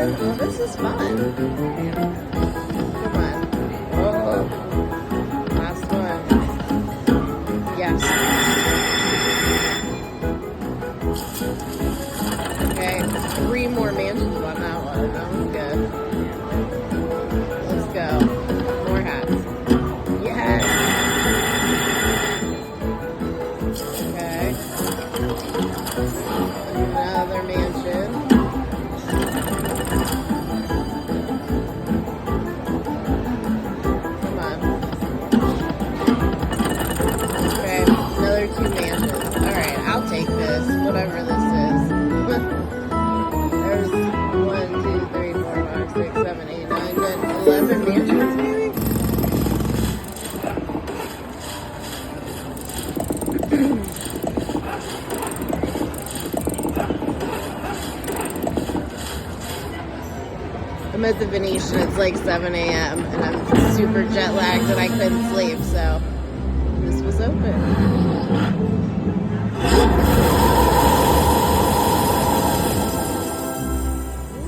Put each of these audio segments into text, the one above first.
Well, this is fun. Come on. Oh, last one. Yes. Okay, 3 more mansions on that one. That was good. Let's go. More hats. Yes. Okay. Another mansion. Come on. Okay, another 2 mansions. Alright, I'll take this, whatever this is. There's 1, 2, 3, 4, 5, 6, 7, 8, 9, 10, 11 mansions, maybe? I'm at the Venetian, it's like 7 a.m. and I'm super jet lagged and I couldn't sleep, so this was open.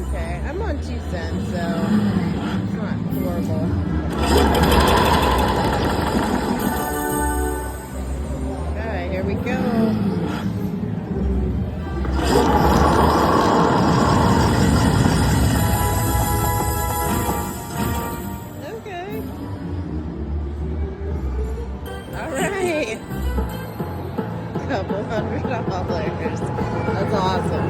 Okay, I'm on 2 cents, so it's not horrible. Okay, here we go. Alright. $200. That's awesome.